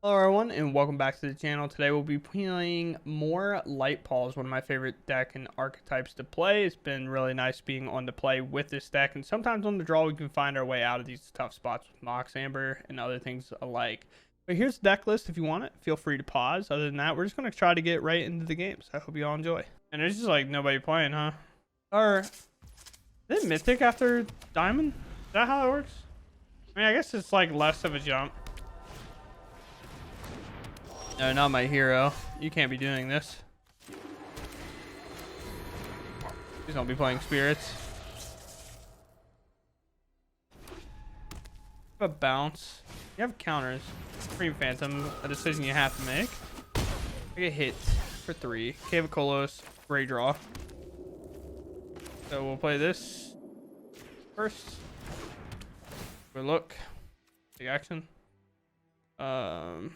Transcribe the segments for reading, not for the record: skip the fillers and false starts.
Hello everyone and welcome back to the channel. Today we'll be playing more Light-Paws, one of my favorite deck and archetypes to play. It's been really nice being on the play with this deck, and sometimes on the draw we can find our way out of these tough spots with Mox Amber and other things alike. But here's the deck list if you want it. Feel free to pause. Other than that, we're just going to try to get right into the games. I hope you all enjoy. And there's just like nobody playing, huh? Or is it Mythic after Diamond? Is that how it works? I mean, I guess it's like less of a jump. No, not my hero. You can't be doing this. Please don't be playing spirits. Have a bounce. You have counters. Cream Phantom, a decision you have to make. I get hit for 3. Cave of Kolos, great draw. So we'll play this first. Good look. Big action. Do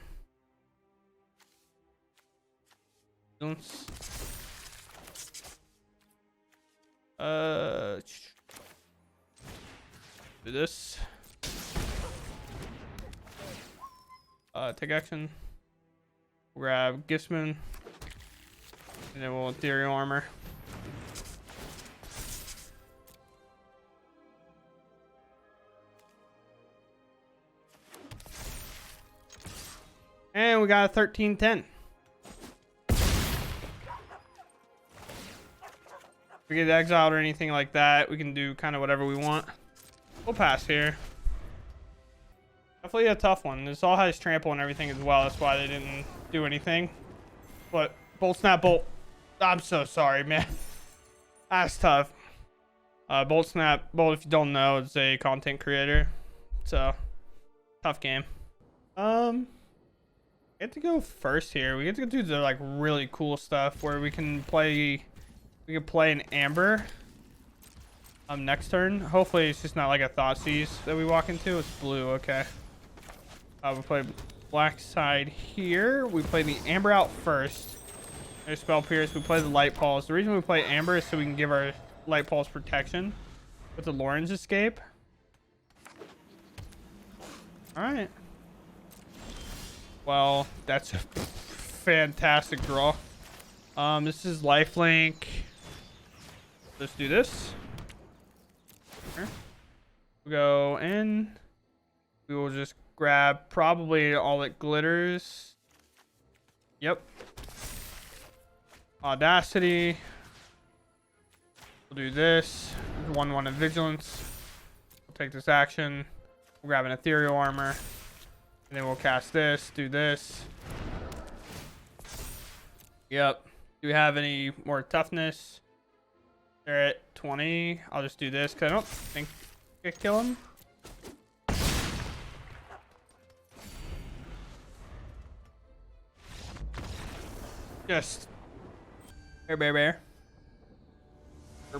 this. Take action. We'll grab Giftsman, and then we'll Ethereal Armor. And we got a 13-10. If we get exiled or anything like that, we can do kind of whatever we want. We'll pass here. Definitely a tough one. This all has trample and everything as well. That's why they didn't do anything. But Bolt Snap Bolt. I'm so sorry, man. That's tough. Bolt Snap Bolt, if you don't know, is a content creator. It's a tough game. We get to go first here. We get to do the like really cool stuff where we can play. We can play an Amber next turn. Hopefully it's just not like a Thoughtseize that we walk into. It's blue, okay. We play black side here. We play the Amber out first. There's Spell Pierce. We play the Light-Paws. The reason we play Amber is so we can give our Light-Paws protection with the Lauren's Escape. Alright. Well, that's a fantastic draw. This is Lifelink. Let's do this. We'll go in. We will just grab probably all that glitters. Yep. Audacity. We'll do this. 1/1 of Vigilance. We'll take this action. We'll grab an Ethereal Armor. And then we'll cast this. Do this. Yep. Do we have any more toughness? They're at 20. I'll just do this because I don't think I could kill him. Just bear. I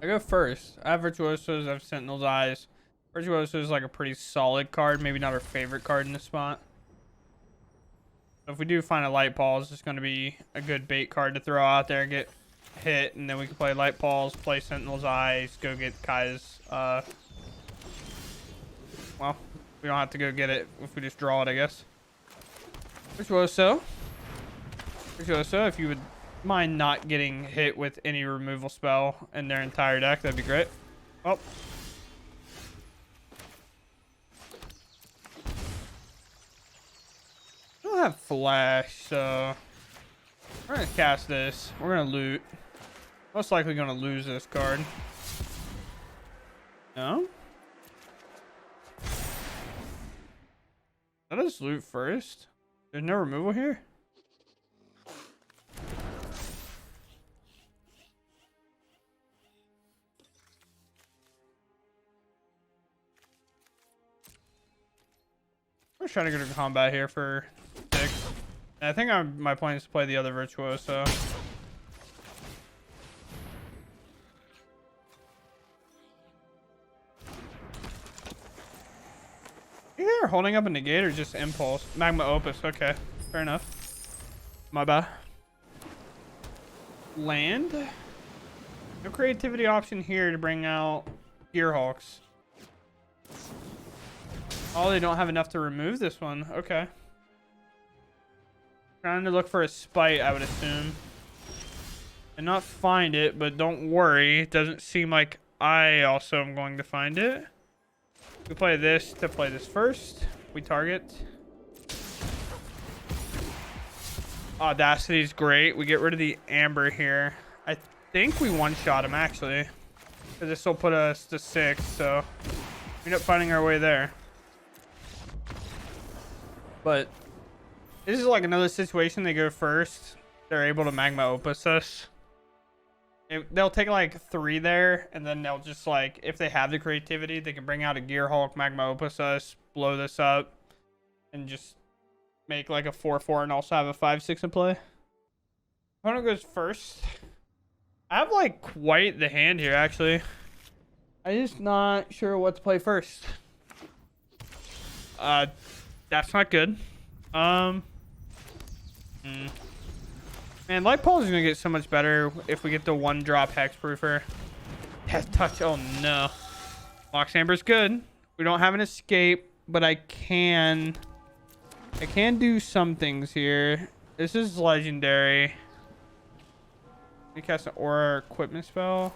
go first. I have Virtuosos. I have Sentinel's Eyes. Virtuoso is like a pretty solid card. Maybe not our favorite card in this spot. So if we do find a Light-Paws, it's going to be a good bait card to throw out there, get hit, and then we can play Light-Paws, play Sentinel's Eyes, go get Kai's. Well, we don't have to go get it if we just draw it, I guess. Virtuoso, if you would mind not getting hit with any removal spell in their entire deck, that'd be great. Oh. I don't have flash, so we're gonna cast this. We're gonna loot. Most likely gonna lose this card. No? Let us loot first. There's no removal here. We're trying to go to combat here for 6. And I think my plan is to play the other Virtuoso. Either holding up a negate or just impulse. Magma Opus, okay. Fair enough. My bad. Land. No creativity option here to bring out Gearhawks. Oh, they don't have enough to remove this one. Okay. Trying to look for a spite, I would assume. And not find it, but don't worry. It doesn't seem like I also am going to find it. We play this to play this first. We target. Audacity is great. We get rid of the amber here. I think we one-shot him, actually. Because this will put us to 6, so we end up finding our way there. But this is like another situation. They go first. They're able to magma opus us. They'll take like 3 there, and then they'll just like, if they have the creativity, they can bring out a Gear Hulk, magma opus us, blow this up, and just make like a 4/4 and also have a 5/6 in play. Opponent goes first. I have like quite the hand here, actually. I'm just not sure what to play first. That's not good. Man, Light-Paws is gonna get so much better if we get the 1-drop Hexproofer. Death Touch, oh no. Mox Amber's good. We don't have an escape, but I can do some things here. This is legendary. We cast an aura equipment spell.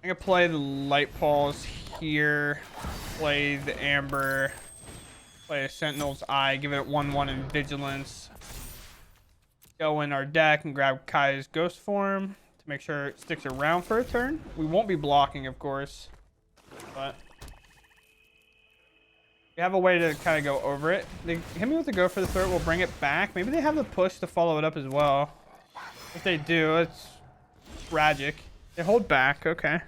I'm gonna play the Light-Paws here. Play the Amber. Play a Sentinel's Eye. Give it 1/1 in Vigilance. Go in our deck and grab Kai's Ghost Form to make sure it sticks around for a turn. We won't be blocking, of course, but we have a way to kind of go over it. They hit me with the Go for the Throat. We'll bring it back. Maybe they have the push to follow it up as well. If they do, it's tragic. They hold back. Okay.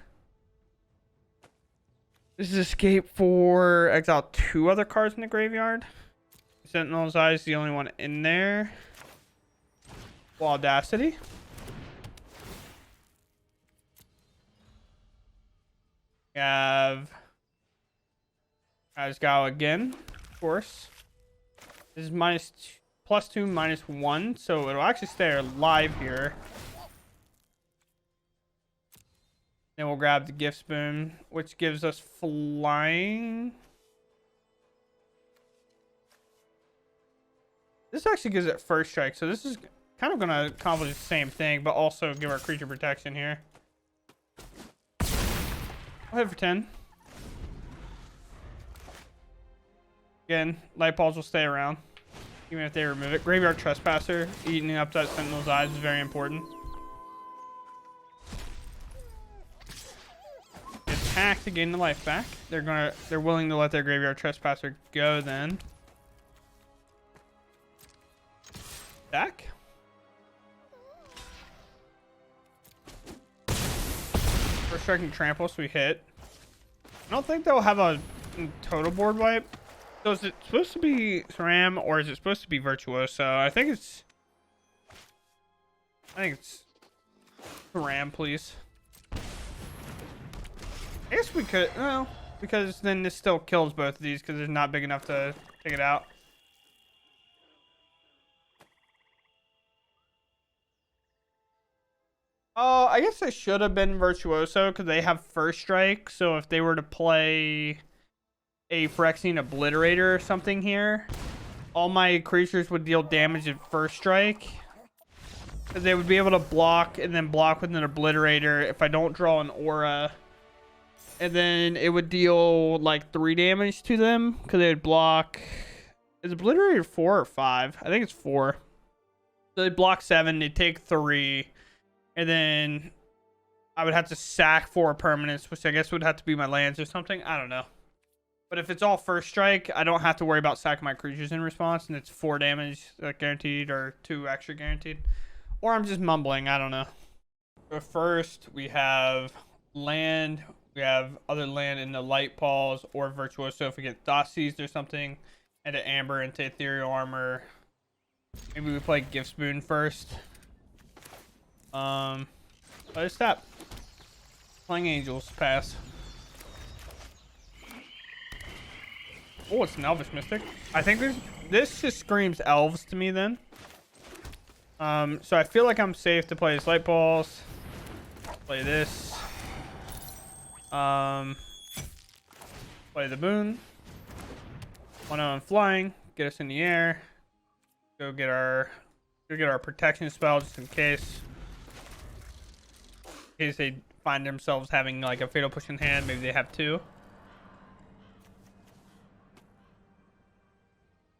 This is escape for exile 2 other cards in the graveyard. Sentinel's Eye is the only one in there. Audacity. We have Asgal again, of course. This is +2, -1, so it'll actually stay alive here. Then we'll grab the Gift Spoon, which gives us flying. This actually gives it first strike, so this is kind of going to accomplish the same thing, but also give our creature protection here. I'll hit for 10. Again, Light-Paws will stay around, even if they remove it. Graveyard Trespasser, eating up that Sentinel's Eyes is very important. Attack to gain the life back. They're willing to let their Graveyard Trespasser go then. Back. First striking trample, so we hit. I don't think they'll have a total board wipe. So is it supposed to be SRAM or is it supposed to be Virtuoso? I think it's SRAM, please. I guess we could, no, because then this still kills both of these because it's not big enough to take it out. Oh, I guess they should have been Virtuoso because they have first strike. So if they were to play a Phyrexian Obliterator or something here, all my creatures would deal damage at first strike. Because they would be able to block and then block with an Obliterator if I don't draw an aura. And then it would deal like 3 damage to them because they would block. Is Obliterator 4 or 5? I think it's 4. So they block 7, they take 3. And then I would have to sack 4 permanents, which I guess would have to be my lands or something. I don't know. But if it's all first strike, I don't have to worry about sacking my creatures in response. And it's 4 damage guaranteed or 2 extra guaranteed. Or I'm just mumbling. I don't know. So first, we have land. We have other land in the Light-Paws or Virtuoso if we get Thought Seized or something. And an Amber into Ethereal Armor. Maybe we play Gift Spoon first. Let us tap. Playing Angels, pass. Oh, it's an Elvish Mystic. I think this just screams elves to me then. So I feel like I'm safe to play this Light-Paws. Play this. Play Play the boon. 1-0 and flying. Get us in the air. Go get our protection spell just in case. In case they find themselves having like a fatal push in hand. Maybe they have 2.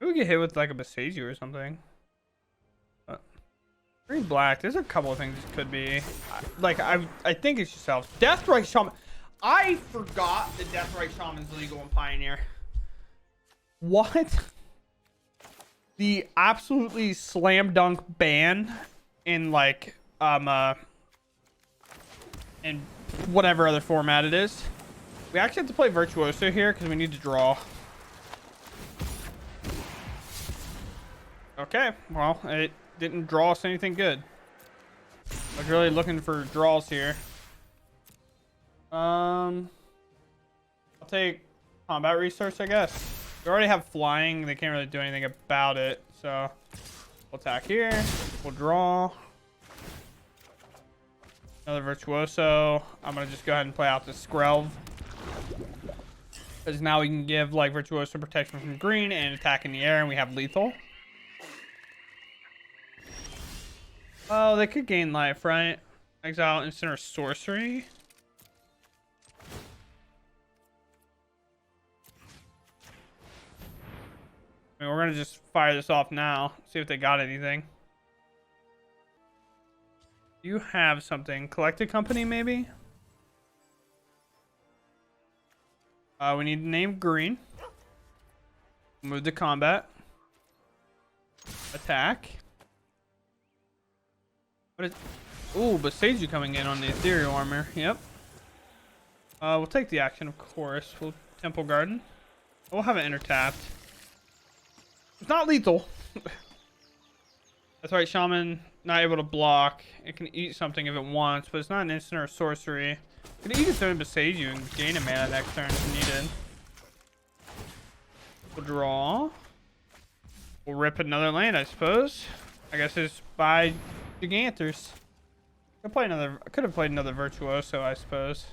Maybe we get hit with like a Besiju or something. Green black. There's a couple of things it could be. I think it's yourself. Deathrite Shaman. I forgot that Deathrite Shaman's legal in Pioneer. What? The absolutely slam dunk ban in like in whatever other format it is. We actually have to play Virtuoso here because we need to draw. Okay, well, it didn't draw us anything good. I was really looking for draws here. I'll take combat resource, I guess. We already have flying. They can't really do anything about it. So we'll attack here. We'll draw. Another Virtuoso. I'm going to just go ahead and play out the Skrelv. Because now we can give like Virtuoso protection from green and attack in the air, and we have lethal. Oh, they could gain life, right? Exile instant or sorcery. I mean, we're gonna just fire this off now. See if they got anything. You have something. Collected company, maybe? We need to name green. Move to combat. Attack. What is... Ooh, Besiju coming in on the ethereal armor. Yep. We'll take the action, of course. We'll Temple Garden. We'll have it intertapped. It's not lethal. That's right, Shaman, not able to block. It can eat something if it wants, but it's not an instant or a sorcery. It can eat its own Besiju and gain a mana next turn if needed. We'll draw. We'll rip another land, I suppose. I guess it's by Giganters. I could have played another Virtuoso, I suppose.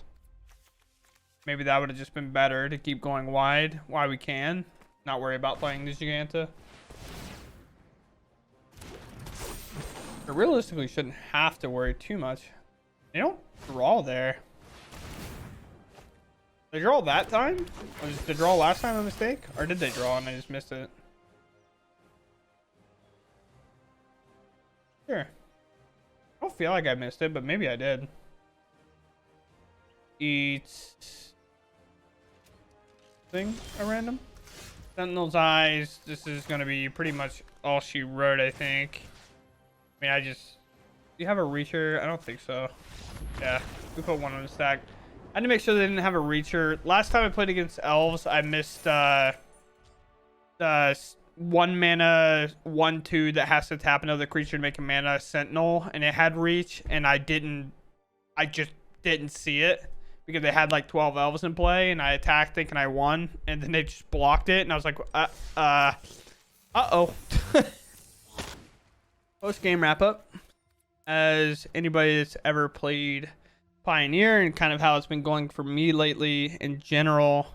Maybe that would have just been better to keep going wide while we can. Not worry about playing the Giganta. I realistically shouldn't have to worry too much. They don't draw there. They draw that time? Or did they draw last time a mistake? Or did they draw and I just missed it? Sure. I don't feel like I missed it, but maybe I did. Eat thing at random. Sentinel's Eyes. This is going to be pretty much all she wrote, I think. I mean, do you have a Reacher? I don't think so. Yeah, we put one on the stack. I had to make sure they didn't have a Reacher. Last time I played against Elves, I missed 1 mana 1/2 that has to tap another creature to make a mana Sentinel, and it had Reach, and I just didn't see it because they had like 12 Elves in play, and I attacked thinking I won, and then they just blocked it, and I was like, uh-oh. Post game wrap up. As anybody that's ever played Pioneer and kind of how it's been going for me lately in general,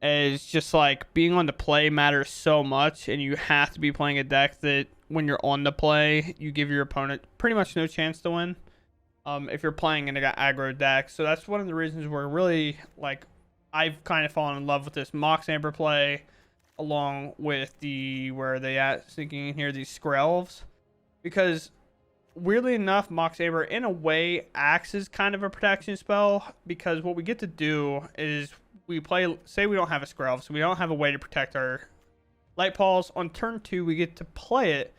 is just like being on the play matters so much, and you have to be playing a deck that when you're on the play, you give your opponent pretty much no chance to win. If you're playing in an aggro deck. So that's one of the reasons we're really like, I've kind of fallen in love with this Mox Amber play, along with the, where are they at, thinking in here, these Skrelvs. Because weirdly enough, Mox Amber in a way acts as kind of a protection spell, because what we get to do is we play, say we don't have a Skrelv, so we don't have a way to protect our Light-Paws. On turn 2, we get to play it,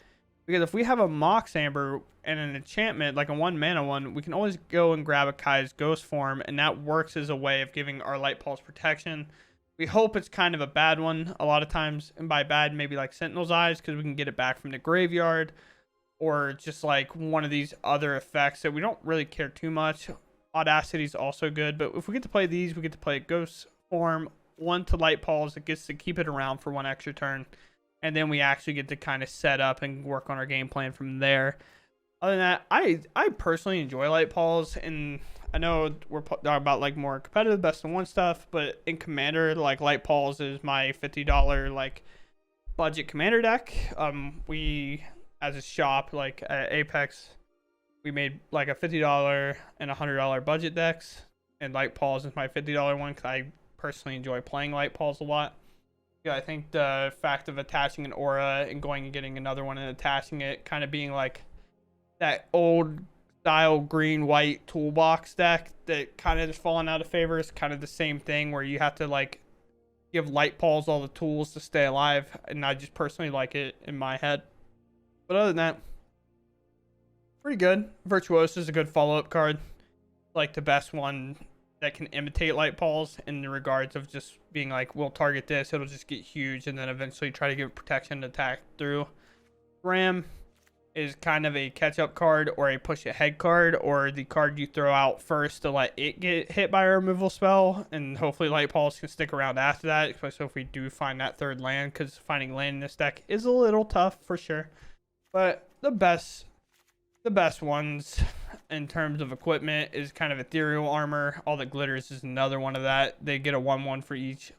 because if we have a Mox Amber and an enchantment, like a 1 mana one, we can always go and grab a Kai's Ghost form, and that works as a way of giving our Light-Paws protection. We hope it's kind of a bad one a lot of times, and by bad, maybe like Sentinel's Eyes, because we can get it back from the graveyard, or just like one of these other effects that we don't really care too much. Audacity is also good, but if we get to play these, we get to play a Ghost form, 1 to Light-Paws that gets to keep it around for 1 extra turn, and then we actually get to kind of set up and work on our game plan from there. Other than that, I personally enjoy Light-Paws, and I know we're talking about like more competitive best of one stuff, but in Commander, like Light-Paws is my $50 like budget Commander deck. We as a shop like at Apex, we made like a $50 and $100 budget decks, and Light-Paws is my $50 one because I personally enjoy playing Light-Paws a lot. Yeah, I think the fact of attaching an aura and going and getting another one and attaching it, kind of being like that old style green white toolbox deck that kind of just fallen out of favor, is kind of the same thing where you have to like give Light-Paws all the tools to stay alive, and I just personally like it in my head. But other than that, pretty good. Virtuoso is a good follow-up card, like the best one that can imitate Light-Paws in the regards of just being like, we'll target this, it'll just get huge, and then eventually try to give it protection to attack through. Ram is kind of a catch-up card or a push-ahead card, or the card you throw out first to let it get hit by a removal spell, and hopefully Light-Paws can stick around after that, especially if we do find that third land, because finding land in this deck is a little tough for sure. But the best ones in terms of equipment is kind of ethereal armor. All that glitters is another one of that. They get a 1/1 for each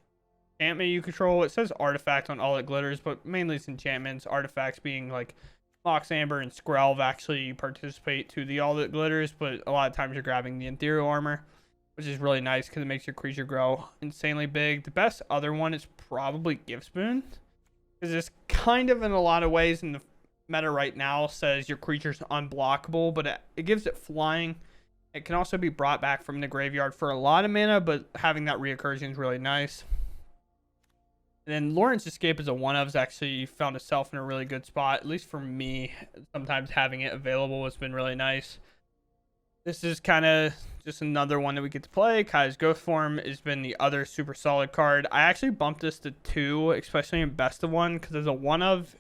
enchantment you control. It says artifact on all that glitters, but mainly it's enchantments. Artifacts being like Mox Amber and Skrelv actually participate to the all that glitters, but a lot of times you're grabbing the ethereal armor, which is really nice because it makes your creature grow insanely big. The best other one is probably Gift Spoon, because it's kind of in a lot of ways in the meta right now says your creature's unblockable, but it gives it flying. It can also be brought back from the graveyard for a lot of mana, but having that reoccursion is really nice. And then Lawrence Escape is a one of's actually found itself in a really good spot, at least for me. Sometimes having it available has been really nice. This is kind of just another one that we get to play. Kai's Ghost Form has been the other super solid card. I actually bumped this to 2, especially in best of 1, because as a one of,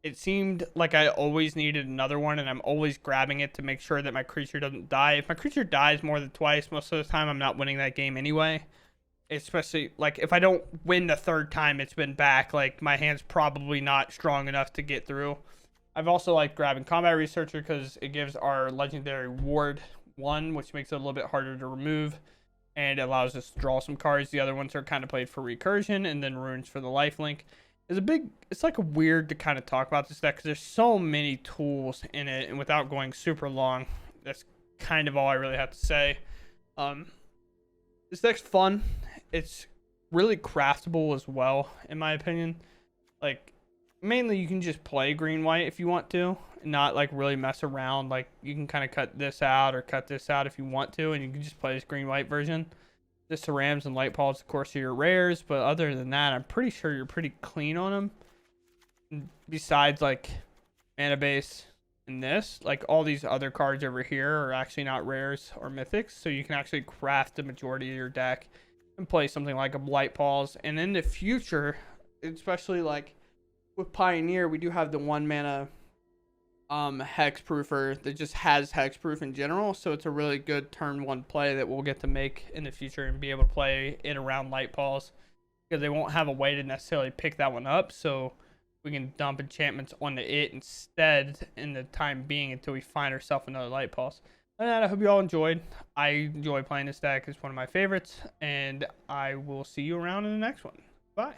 it seemed like I always needed another one, and I'm always grabbing it to make sure that my creature doesn't die. If my creature dies more than twice, most of the time I'm not winning that game anyway. Especially, like, if I don't win the third time it's been back, like, my hand's probably not strong enough to get through. I've also liked grabbing Combat Researcher because it gives our Legendary Ward 1, which makes it a little bit harder to remove, and it allows us to draw some cards. The other ones are kind of played for recursion, and then Runes for the lifelink. It's like a weird to kind of talk about this deck because there's so many tools in it, and without going super long, that's kind of all I really have to say. This deck's fun. It's really craftable as well, in my opinion. Like, mainly you can just play green white if you want to, and not like really mess around. Like, you can kind of cut this out or cut this out if you want to, and you can just play this green white version. Just the Rams and Light-Paws, of course, are your rares, but other than that, I'm pretty sure you're pretty clean on them. And besides, like, Mana Base and this, like, all these other cards over here are actually not rares or mythics, so you can actually craft the majority of your deck and play something like a Light-Paws. And in the future, especially, like, with Pioneer, we do have the 1-mana hexproofer that just has hexproof in general, so it's a really good turn 1 play that we'll get to make in the future and be able to play it around Light-Paws, because they won't have a way to necessarily pick that one up, so we can dump enchantments onto it instead in the time being until we find ourselves another Light-Paws. And I hope you all enjoyed. I enjoy playing this deck. It's one of my favorites, and I will see you around in the next one.